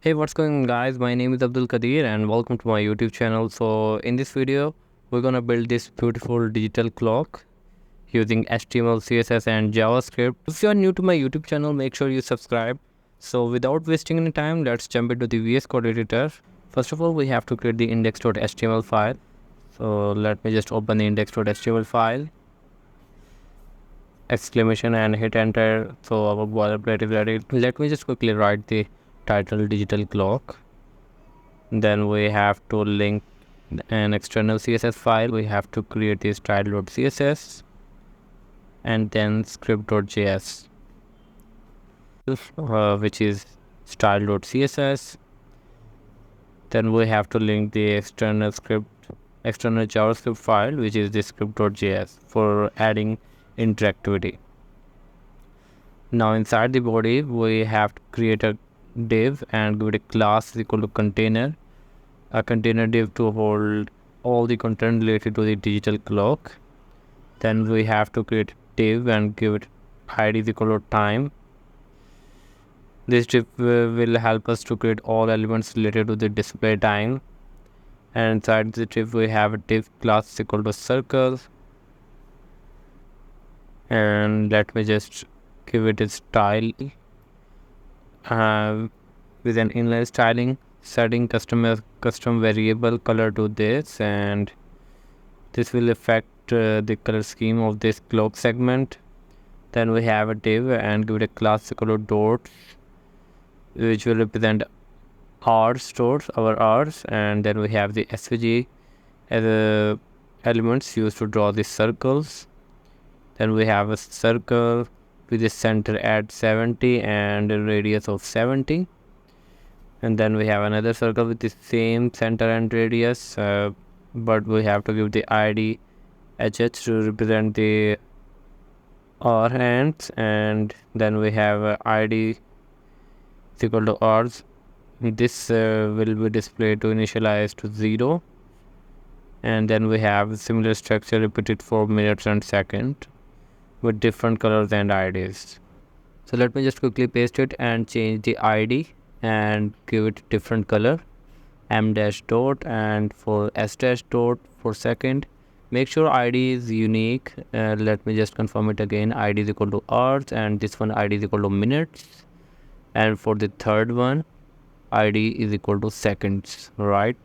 Hey, what's going on, guys? My name is Abdul Kadir and welcome to my YouTube channel. So in this video we're gonna build this beautiful digital clock using HTML, CSS and JavaScript. If you are new to my YouTube channel, make sure you subscribe. So without wasting any time, let's jump into the VS Code editor. First of all, we have to create the index.html file. So let me just open the index.html file, exclamation, and hit enter. So our boilerplate is ready. Let me just quickly write the title digital clock. Then we have to link an external CSS file. We have to create this style.css and then script.js, which is style.css. Then we have to link the external JavaScript file, which is the script.js, for adding interactivity. Now inside the body we have to create a div and give it a class equal to container, a container div to hold all the content related to the digital clock. Then we have to create div and give it id is equal to time. This div will help us to create all elements related to the display time. And inside the div we have a div class equal to circle. And let me just give it a style with an inline styling, setting custom variable color to this, and this will affect the color scheme of this clock segment. Then we have a div and give it a class equal to dots, which will represent our hours, and then we have the svg as elements used to draw the circles. Then we have a circle with a center at 70 and a radius of 70, and then we have another circle with the same center and radius, but we have to give the id hh to represent the hour hands, and then we have id is equal to hours. This will be displayed to initialize to 0, and then we have similar structure repeated for minutes and second with different colors and IDs. So let me just quickly paste it and change the ID and give it different color, m dash dot, and for s dash dot for second. Make sure ID is unique. Let me just confirm it again. ID is equal to hours, and this one ID is equal to minutes, and for the third one ID is equal to seconds, right?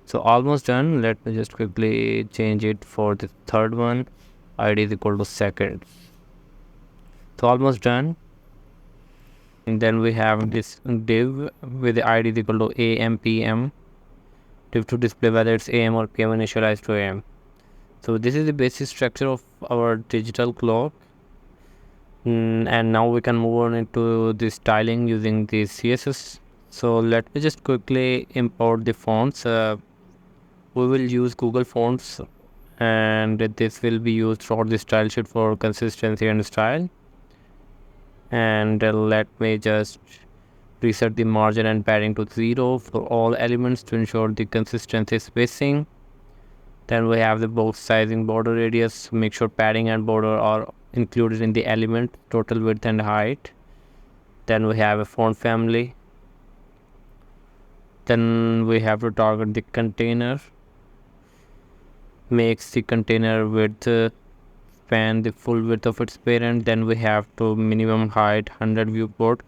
So almost done. Let me just quickly change it for the third one. ID is equal to seconds. So almost done. And then we have this div with the ID is equal to AM PM, div to display whether it's AM or PM initialized to AM. So this is the basic structure of our digital clock. And now we can move on into the styling using the CSS. So let me just quickly import the fonts. We will use Google Fonts, and this will be used for the style sheet for consistency and style. And let me just reset the margin and padding to 0 for all elements to ensure the consistency spacing. Then we have the box sizing, border radius. Make sure padding and border are included in the element, total width and height. Then we have a font family. Then we have to target the container. Makes the container width span the full width of its parent. Then we have to minimum height 100 viewport,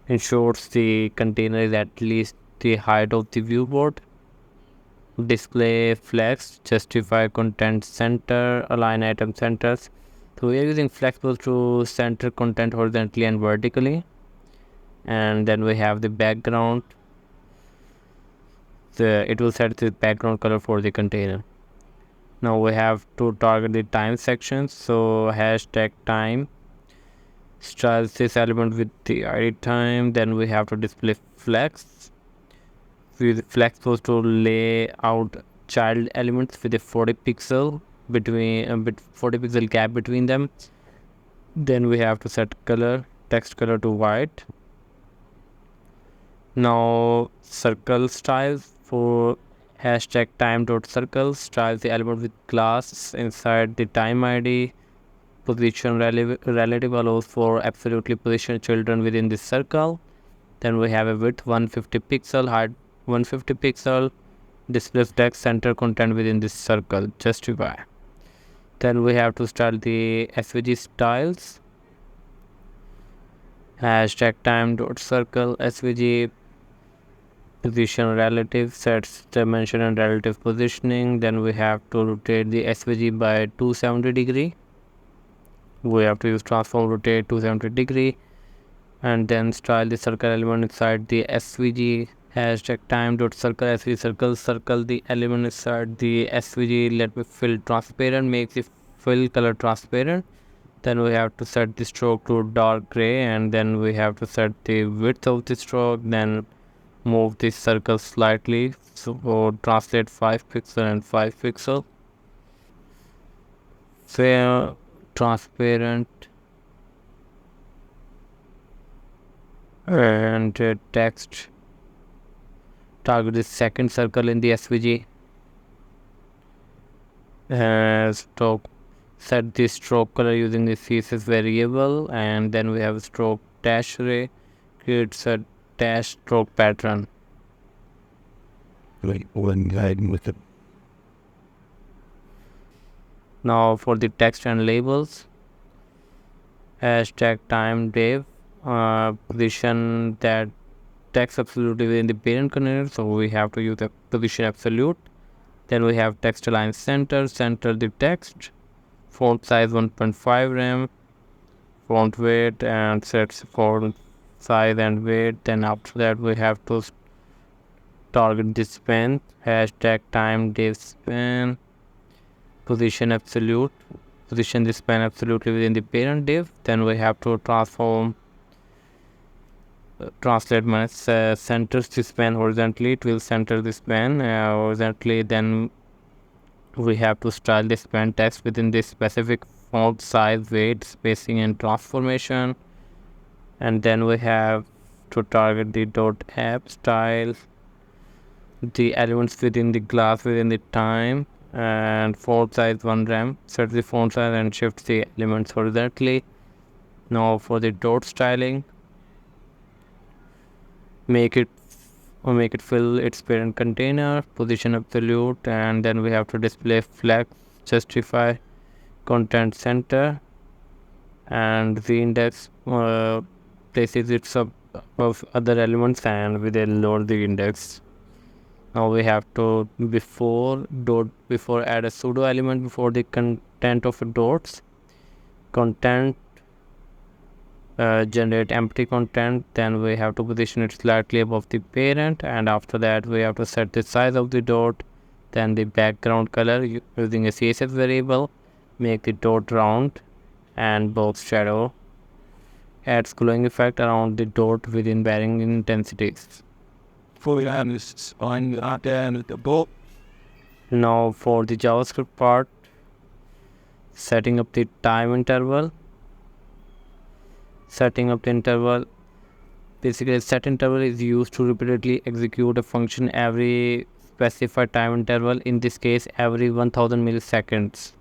ensures the container is at least the height of the viewport. Display flex, justify content center, align item centers. So we are using flexible to center content horizontally and vertically. And then we have the background. It will set the background color for the container. Now we have to target the time sections. So hashtag time styles this element with the ID time. Then we have to display flex. With flex supposed to lay out child elements with a 40 pixel gap between them. Then we have to set color, text color to white. Now circle styles, for hashtag time dot circle styles the element with class inside the time ID. Position relative allows for absolutely position children within this circle. Then we have a width 150 pixel, height 150 pixel, display text, center content within this circle, justify. Then we have to start the SVG styles, hashtag time dot circle SVG position relative, sets dimension and relative positioning. Then we have to rotate the SVG by 270 degree. We have to use transform rotate 270 degree, and then style the circle element inside the SVG, hashtag time dot circle SVG circle the element inside the SVG. Let me fill transparent, make the fill color transparent. Then we have to set the stroke to dark gray, and then we have to set the width of the stroke. Then move this circle slightly, so translate 5 pixel and 5 pixel. Fair transparent and text. Target the second circle in the SVG. Stroke, set the stroke color using the CSS variable, and then we have stroke dash array, creates a dash stroke pattern. Now for the text and labels, hashtag time div, position that text absolutely within the parent container, so we have to use the position absolute. Then we have text align center the text, font size 1.5 rem, font weight, and sets font size and weight. Then after that we have to target the span, hashtag time div span, position absolute, position the span absolutely within the parent div. Then we have to translate my centers the span horizontally. It will center the span horizontally. Then we have to style the span text within this specific font size, weight, spacing, and transformation. And then we have to target the dot app style, the elements within the class within the time, and font size 1 rem. Set the font size and shift the elements horizontally. Now for the dot styling, make it fill its parent container, position absolute, and then we have to display flex, justify, content center, and the index places it above other elements, and we then load the index. Now we have to before add a pseudo element before the content of dots, content, generate empty content. Then we have to position it slightly above the parent, and after that we have to set the size of the dot, then the background color using a CSS variable, make the dot round and box shadow, adds glowing effect around the dot within varying intensities. Now for the JavaScript part, setting up the time interval. Basically set interval is used to repeatedly execute a function every specified time interval. In this case, every 1000 milliseconds,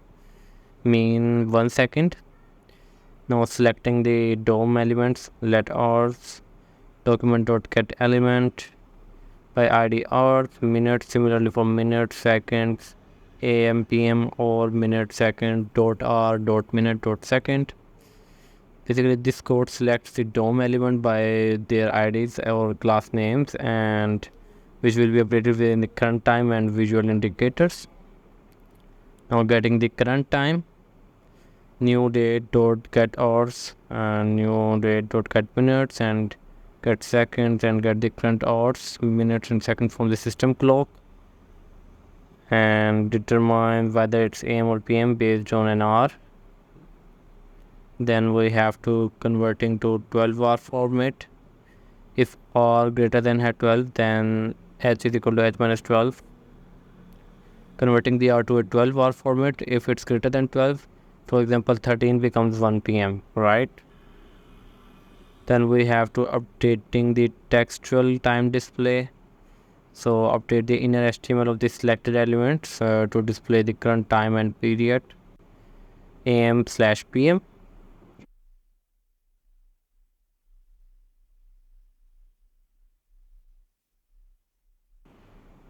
mean 1 second. Now selecting the DOM elements, let hours, document.get element by id hours, minutes, similarly for minutes, seconds, am, pm, or minute, second, dot hour, dot minute, dot second. Basically this code selects the DOM element by their IDs or class names, and which will be updated within the current time and visual indicators. Now getting the current time, new date dot get hours, and new date dot get minutes, and get seconds, and get the current hours, minutes, and seconds from the system clock, and determine whether it's AM or PM based on an hour. Then we have to converting to 12-hour format. If R greater than 12, then H is equal to H minus 12. Converting the R to a 12-hour format. If it's greater than 12, for example 13 becomes 1 PM, right? Then we have to updating the textual time display. So update the inner HTML of the selected elements to display the current time and period, AM/PM.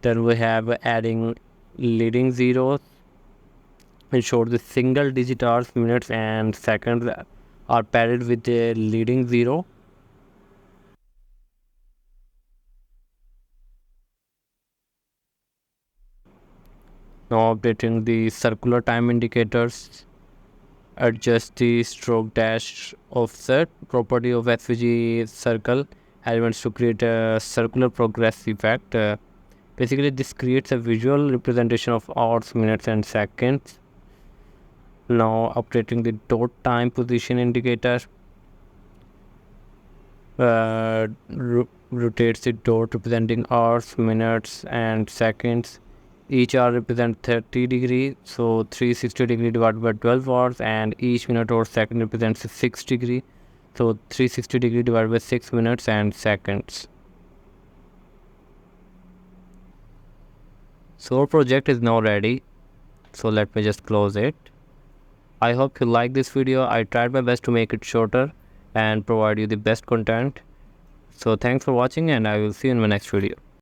Then we have adding leading zeros, ensure the single digit hours, minutes and seconds are paired with a leading zero. Now updating the circular time indicators, adjust the stroke dash offset property of SVG circle elements to create a circular progress effect. Basically, this creates a visual representation of hours, minutes and seconds. Now updating the dot time position indicator, rotates the dot representing hours, minutes and seconds. Each hour represents 30 degree, so 360 degree divided by 12 hours, and each minute or second represents 6 degree, so 360 degree divided by 6 minutes and seconds. So our project is now ready, so let me just close it. I hope you like this video. I tried my best to make it shorter and provide you the best content. So thanks for watching, and I will see you in my next video.